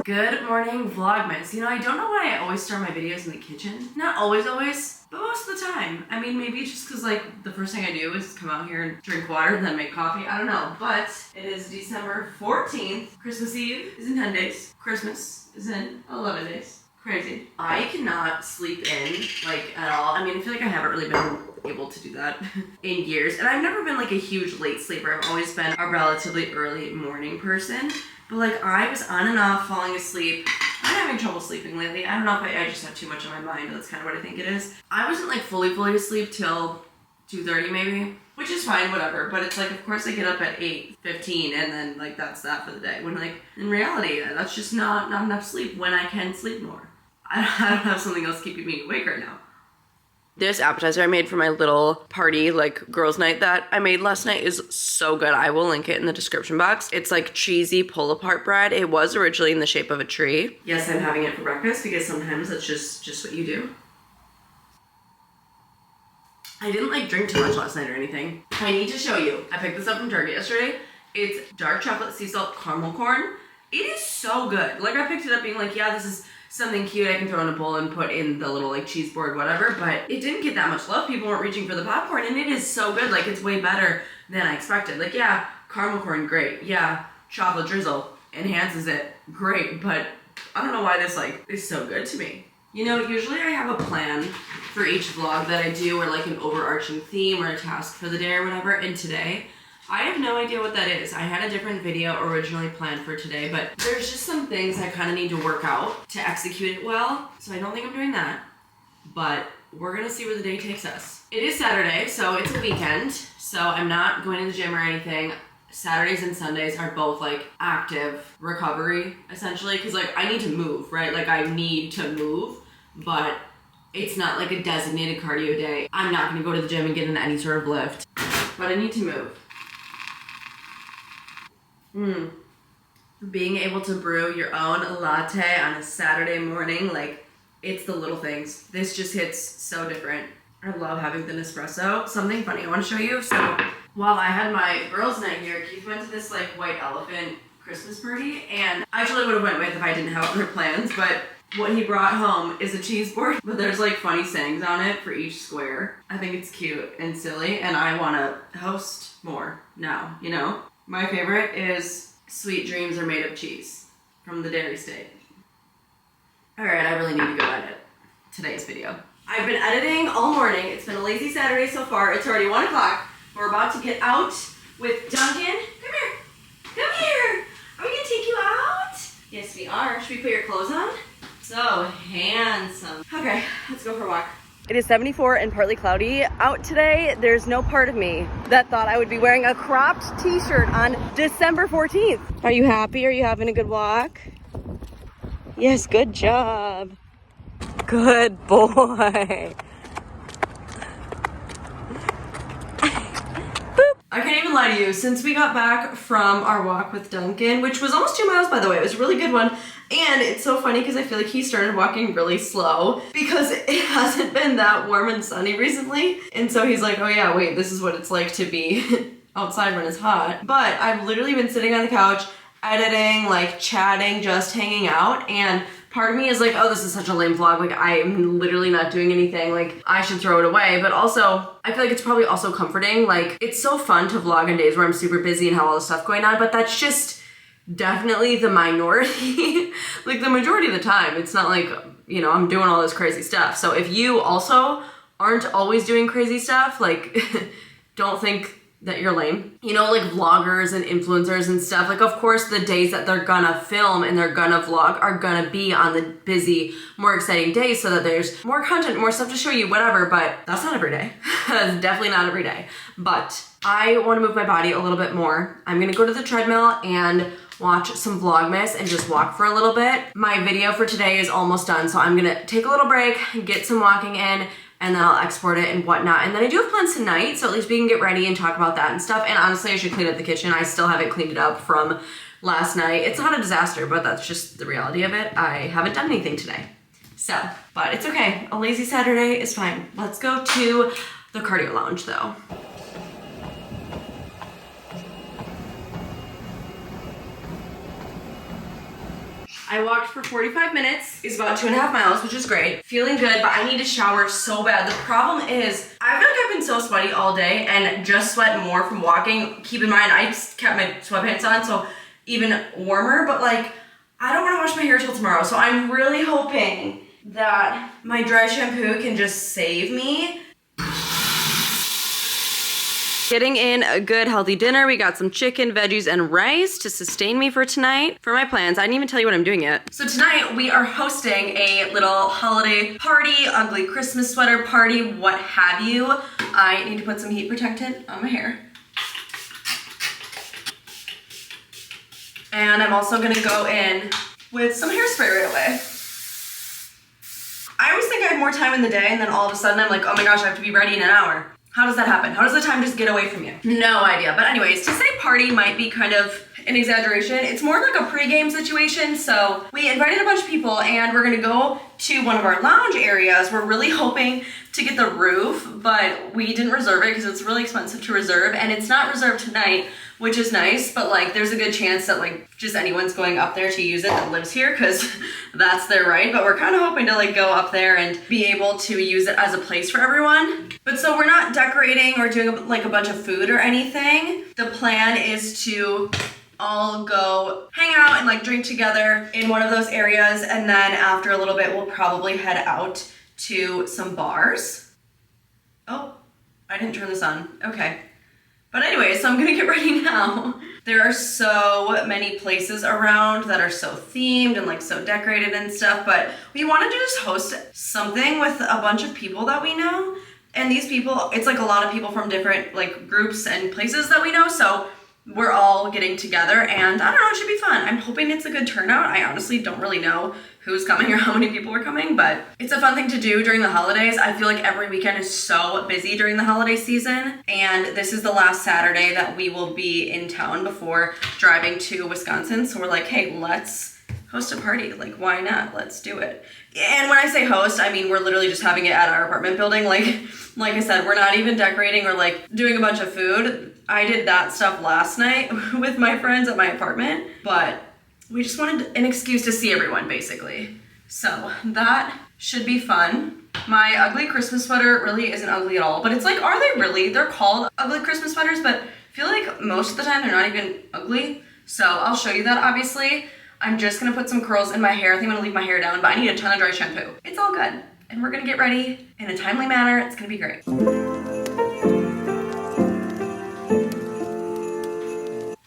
Good morning, Vlogmas. You know, I don't know why I always start my videos in the kitchen. Not always, but most of the time. I mean, maybe it's just because, like, the first thing I do is come out here and drink water and then make coffee. I don't know. But it is December 14th. Christmas Eve is in 10 days. Christmas is in 11 days. Crazy. I cannot sleep in, like, at all. I mean, I feel like I haven't really been able to do that in years. And I've never been, like, a huge late sleeper. I've always been a relatively early morning person. But, like, I was on and off falling asleep. I'm having trouble sleeping lately. I don't know if I just have too much on my mind. That's kind of what I think it is. I wasn't, like, fully asleep till 2:30 maybe, which is fine, whatever. But it's like, of course I get up at 8:15 and then, like, that's that for the day. When, like, in reality, that's just not enough sleep when I can sleep more. I don't have something else keeping me awake right now. This appetizer I made for my little party, like girls' night that I made last night is so good. I will link it in the description box. It's like cheesy pull-apart bread. It was originally in the shape of a tree. Yes, I'm having it for breakfast because sometimes that's just what you do. I didn't like drink too much last night or anything. I need to show you. I picked this up from Target yesterday. It's dark chocolate sea salt caramel corn. It is so good. Like, I picked it up being like, yeah, this is something cute I can throw in a bowl and put in the little like cheese board, whatever, but it didn't get that much love. People weren't reaching for the popcorn, and it is so good. Like, it's way better than I expected. Like, yeah, caramel corn, great. Yeah, chocolate drizzle enhances it, great, but I don't know why this like is so good to me. You know, usually I have a plan for each vlog that I do, or like an overarching theme or a task for the day or whatever, and today I have no idea what that is. I had a different video originally planned for today, but there's just some things I kind of need to work out to execute it well. So I don't think I'm doing that, but we're gonna see where the day takes us. It is Saturday, so it's a weekend. So I'm not going to the gym or anything. Saturdays and Sundays are both like active recovery, essentially, because like I need to move, right? Like I need to move, but it's not like a designated cardio day. I'm not gonna go to the gym and get in any sort of lift, but I need to move. Being able to brew your own latte on a Saturday morning, like, it's the little things. This just hits so different. I love having the Nespresso. Something funny I want to show you. So while I had my girls' night here, Keith went to this like white elephant Christmas party, and I actually would have went with if I didn't have other plans, but what he brought home is a cheese board, but there's like funny sayings on it for each square. I think it's cute and silly, and I want to host more now, you know? My favorite is Sweet Dreams Are Made of Cheese from the Dairy State. Alright, I really need to go edit today's video. I've been editing all morning. It's been a lazy Saturday so far. It's already 1 o'clock. We're about to get out with Duncan. Come here. Come here. Are we gonna take you out? Yes, we are. Should we put your clothes on? So handsome. Okay, let's go for a walk. It is 74 and partly cloudy out today. There's no part of me that thought I would be wearing a cropped t-shirt on December 14th. Are you happy? Are you having a good walk? Yes, good job. Good boy. I can't even lie to you, since we got back from our walk with Duncan, which was almost 2 miles, by the way, it was a really good one. And it's so funny because I feel like he started walking really slow because it hasn't been that warm and sunny recently. And so he's like, oh yeah, wait, this is what it's like to be outside when it's hot. But I've literally been sitting on the couch, editing, like chatting, just hanging out, and part of me is like, oh, this is such a lame vlog. Like, I'm literally not doing anything. Like, I should throw it away. But also, I feel like it's probably also comforting. Like, it's so fun to vlog on days where I'm super busy and have all this stuff going on, but that's just definitely the minority. Like, the majority of the time, it's not like, you know, I'm doing all this crazy stuff. So if you also aren't always doing crazy stuff, like, don't think that you're lame. You know, like vloggers and influencers and stuff, like of course the days that they're gonna film and they're gonna vlog are gonna be on the busy, more exciting days so that there's more content, more stuff to show you, whatever, but that's not every day. That's definitely not every day. But I wanna move my body a little bit more. I'm gonna go to the treadmill and watch some Vlogmas and just walk for a little bit. My video for today is almost done, so I'm gonna take a little break, get some walking in, and then I'll export it and whatnot. And then I do have plans tonight, so at least we can get ready and talk about that and stuff. And honestly, I should clean up the kitchen. I still haven't cleaned it up from last night. It's not a disaster, but that's just the reality of it. I haven't done anything today. So, but it's okay. A lazy Saturday is fine. Let's go to the cardio lounge though. I walked for 45 minutes. It's about 2.5 miles, which is great. Feeling good, but I need to shower so bad. The problem is, I feel like I've been so sweaty all day and just sweat more from walking. Keep in mind, I kept my sweatpants on, so even warmer, but like, I don't want to wash my hair till tomorrow, so I'm really hoping that my dry shampoo can just save me. Getting in a good healthy dinner. We got some chicken, veggies, and rice to sustain me for tonight. For my plans, I didn't even tell you what I'm doing yet. So tonight we are hosting a little holiday party, ugly Christmas sweater party, what have you. I need to put some heat protectant on my hair. And I'm also gonna go in with some hairspray right away. I always think I have more time in the day and then all of a sudden I'm like, oh my gosh, I have to be ready in an hour. How does that happen? How does the time just get away from you? No idea. But anyways, to say party might be kind of an exaggeration. It's more like a pregame situation. So we invited a bunch of people and we're gonna go to one of our lounge areas. We're really hoping to get the roof, but we didn't reserve it because it's really expensive to reserve and it's not reserved tonight, which is nice, but like there's a good chance that like just anyone's going up there to use it that lives here because that's their right. But we're kind of hoping to like go up there and be able to use it as a place for everyone. But so we're not decorating or doing like a bunch of food or anything. The plan is to all go hang out and like drink together in one of those areas, and then after a little bit we'll probably head out to some bars. Oh, I didn't turn this on. Okay. But anyway, so I'm gonna get ready now. There are so many places around that are so themed and like so decorated and stuff, but we wanted to just host something with a bunch of people that we know. And these people, it's like a lot of people from different like groups and places that we know, so we're all getting together and I don't know, it should be fun. I'm hoping it's a good turnout. I honestly don't really know who's coming or how many people are coming, but it's a fun thing to do during the holidays. I feel like every weekend is so busy during the holiday season, and this is the last Saturday that we will be in town before driving to Wisconsin. So we're like, hey, let's host a party. Like, why not? Let's do it. And when I say host, I mean we're literally just having it at our apartment building. Like I said, we're not even decorating or like doing a bunch of food. I did that stuff last night with my friends at my apartment, but we just wanted an excuse to see everyone, basically. So that should be fun. My ugly Christmas sweater really isn't ugly at all, but it's like, are they really? They're called ugly Christmas sweaters, but I feel like most of the time they're not even ugly. So I'll show you that, obviously. I'm just gonna put some curls in my hair. I think I'm gonna leave my hair down, but I need a ton of dry shampoo. It's all good. And we're gonna get ready in a timely manner. It's gonna be great.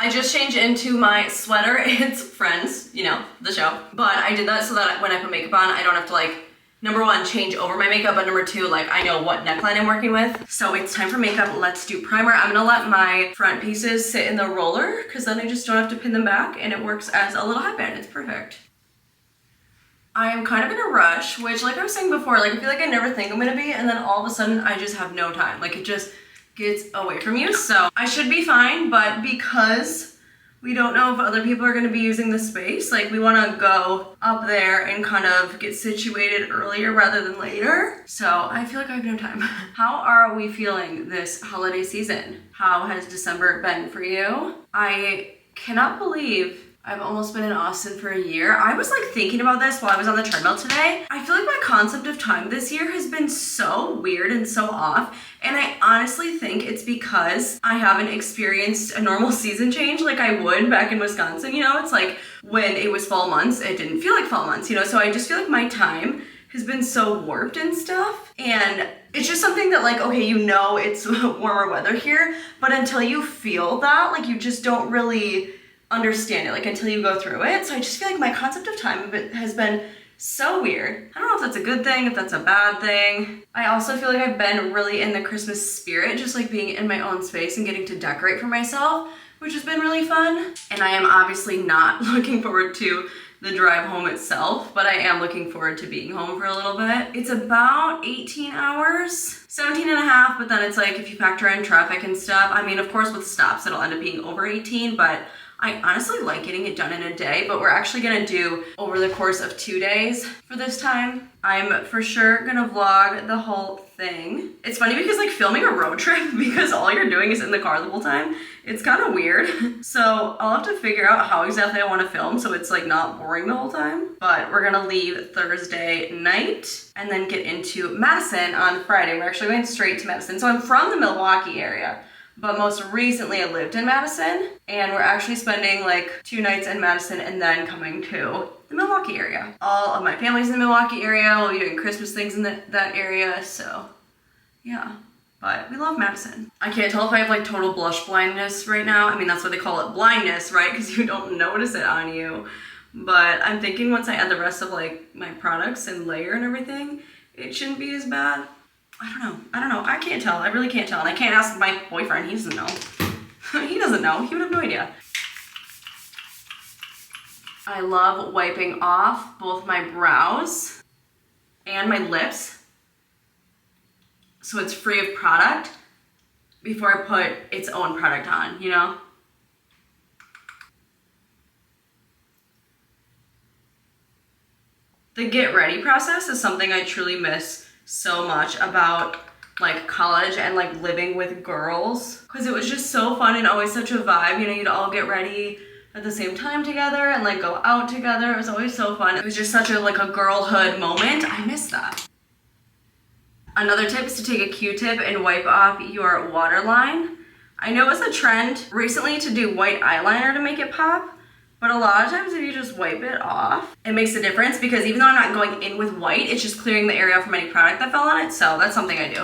I just changed into my sweater. It's Friends, you know, the show. But I did that so that when I put makeup on, I don't have to like, number one, change over my makeup, but number two, like I know what neckline I'm working with. So it's time for makeup. Let's do primer. I'm gonna let my front pieces sit in the roller because then I just don't have to pin them back and it works as a little headband. It's perfect. I am kind of in a rush, which like I was saying before, like I feel like I never think I'm gonna be, and then all of a sudden I just have no time. Like it just gets away from you. So I should be fine, but because we don't know if other people are gonna be using the space, like we wanna go up there and kind of get situated earlier rather than later. So I feel like I have no time. How are we feeling this holiday season? How has December been for you? I cannot believe I've almost been in Austin for a year. I was like thinking about this while I was on the treadmill today. I feel like my concept of time this year has been so weird and so off. And I honestly think it's because I haven't experienced a normal season change like I would back in Wisconsin. You know, it's like when it was fall months, it didn't feel like fall months, you know? So I just feel like my time has been so warped and stuff. And it's just something that like, okay, you know it's warmer weather here, but until you feel that, like you just don't really understand it, like until you go through it. So I just feel like my concept of time has been so weird. I don't know if that's a good thing, if that's a bad thing. I also feel like I've been really in the Christmas spirit, just like being in my own space and getting to decorate for myself, which has been really fun. And I am obviously not looking forward to the drive home itself, but I am looking forward to being home for a little bit. It's about 18 hours, 17 and a half, but then it's like if you factor in traffic and stuff, I mean, of course with stops, it'll end up being over 18, but I honestly like getting it done in a day, but we're actually gonna do over the course of 2 days for this time. I'm for sure gonna vlog the whole thing. It's funny because like filming a road trip because all you're doing is in the car the whole time, it's kind of weird. So I'll have to figure out how exactly I want to film so it's like not boring the whole time. But we're gonna leave Thursday night and then get into Madison on Friday. We're actually going straight to Madison. So I'm from the Milwaukee area, but most recently I lived in Madison, and we're actually spending like 2 nights in Madison and then coming to the Milwaukee area. All of my family's in the Milwaukee area. We'll be doing Christmas things in that area, so yeah. But we love Madison. I can't tell if I have like total blush blindness right now. I mean, that's what they call it, blindness, right? Because you don't notice it on you. But I'm thinking once I add the rest of like my products and layer and everything, it shouldn't be as bad. I don't know. I can't tell. I really can't tell. And I can't ask my boyfriend. He doesn't know. He doesn't know. He would have no idea. I love wiping off both my brows and my lips so it's free of product before I put its own product on, you know? The get ready process is something I truly miss so much about like college and like living with girls, because it was just so fun and always such a vibe. You know, you'd all get ready at the same time together and like go out together. It was always so fun. It was just such a like a girlhood moment. I miss that. Another tip is to take a Q-tip and wipe off your waterline. I know it's a trend recently to do white eyeliner to make it pop, but a lot of times if you just wipe it off, it makes a difference, because even though I'm not going in with white, it's just clearing the area from any product that fell on it. So that's something I do.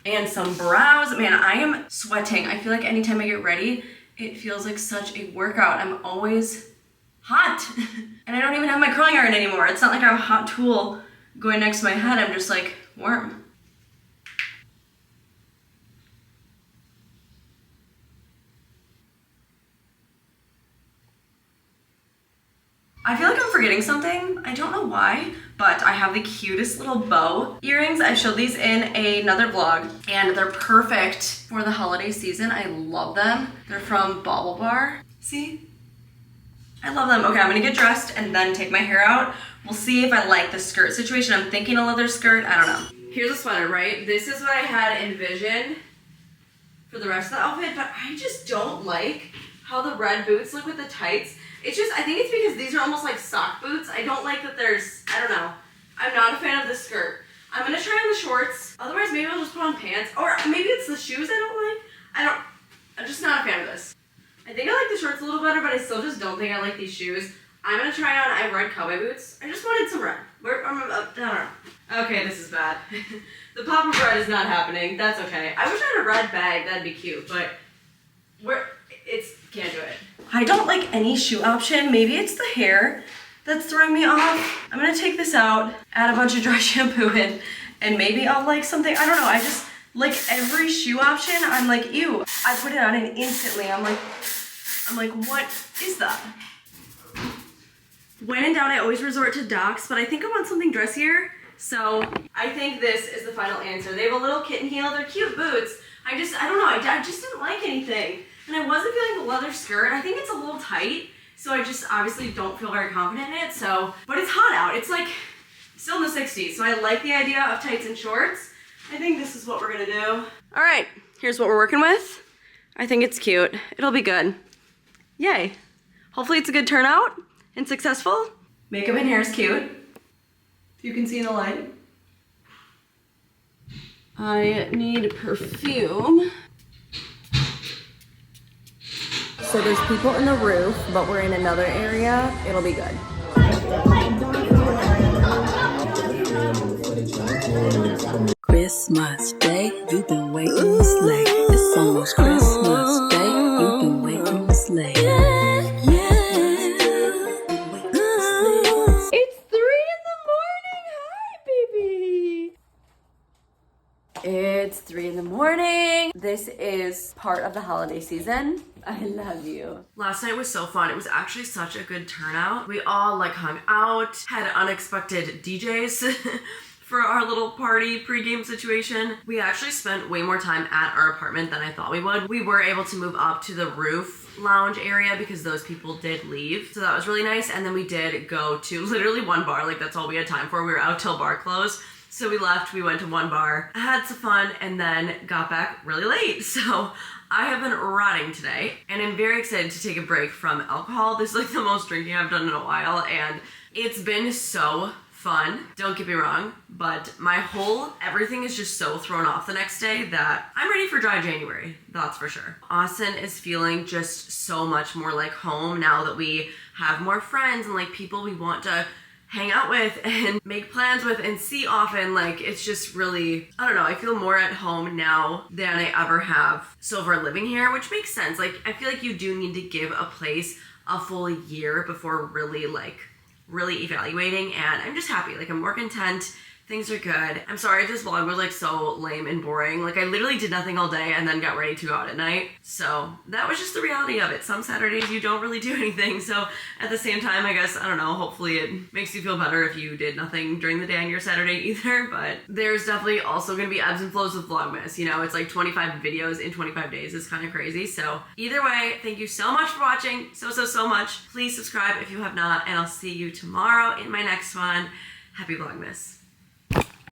And some brows. Man, I am sweating. I feel like anytime I get ready, it feels like such a workout. I'm always hot. And I don't even have my curling iron anymore. It's not like I have a hot tool going next to my head. I'm just like warm. I feel like I'm forgetting something. I don't know why, but I have the cutest little bow earrings. I showed these in another vlog, and they're perfect for the holiday season. I love them. They're from Bauble Bar. See? I love them. Okay, I'm gonna get dressed and then take my hair out. We'll see if I like the skirt situation. I'm thinking a leather skirt. I don't know. Here's a sweater, right? This is what I had envisioned for the rest of the outfit, but I just don't like how the red boots look with the tights. It's just, I think it's because these are almost like sock boots. I don't like that there's, I don't know. I'm not a fan of the skirt. I'm gonna try on the shorts. Otherwise, maybe I'll just put on pants. Or maybe it's the shoes I don't like. I'm just not a fan of this. I think I like the shorts a little better, but I still just don't think I like these shoes. I'm gonna try on, I have red cowboy boots. I just wanted some red. I don't know. Okay, this is bad. The pop of red is not happening. That's okay. I wish I had a red bag. That'd be cute, but can't do it. I don't like any shoe option. Maybe it's the hair that's throwing me off. I'm gonna take this out, add a bunch of dry shampoo in, and maybe I'll like something. I don't know. I just like every shoe option. I'm like, ew. I put it on and instantly I'm like, what is that? When in doubt, I always resort to Docs, but I think I want something dressier. So I think this is the final answer. They have a little kitten heel. They're cute boots. I don't know. I just didn't like anything. And I wasn't feeling the leather skirt. I think it's a little tight, so I just obviously don't feel very confident in it. So, but it's hot out. It's like still in the 60s, so I like the idea of tights and shorts. I think this is what we're gonna do. All right, here's what we're working with. I think it's cute. It'll be good. Yay. Hopefully it's a good turnout and successful. Makeup and hair is cute. If you can see in the light. I need perfume. So there's people in the roof, but we're in another area. It'll be good. Christmas Day, you've been waiting this late. It's almost Christmas Day, you've been waiting this late. It's 3 in the morning. Hi, baby. It's 3 in the morning. This is part of the holiday season. I love you. Last night was so fun. It was actually such a good turnout. We all like hung out, had unexpected DJs for our little party pregame situation. We actually spent way more time at our apartment than I thought we would. We were able to move up to the roof lounge area because those people did leave. So that was really nice. And then we did go to literally one bar. Like that's all we had time for. We were out till bar closed. So we left, we went to one bar, had some fun, and then got back really late. So I have been rotting today, and I'm very excited to take a break from alcohol. This is like the most drinking I've done in a while, and it's been so fun. Don't get me wrong, but everything is just so thrown off the next day that I'm ready for dry January, that's for sure. Austin is feeling just so much more like home now that we have more friends and like people we want to hang out with and make plans with and see often. Like it's just really, I don't know, I feel more at home now than I ever have so far living here, which makes sense. Like I feel like you do need to give a place a full year before really evaluating, and I'm just happy. Like I'm more content. Things are good. I'm sorry if this vlog was like so lame and boring. Like I literally did nothing all day and then got ready to go out at night. So that was just the reality of it. Some Saturdays you don't really do anything. So at the same time, I guess, I don't know, hopefully it makes you feel better if you did nothing during the day on your Saturday either. But there's definitely also gonna be ebbs and flows with Vlogmas. You know, it's like 25 videos in 25 days. It's kind of crazy. So either way, thank you so much for watching. So much. Please subscribe if you have not, and I'll see you tomorrow in my next one. Happy Vlogmas.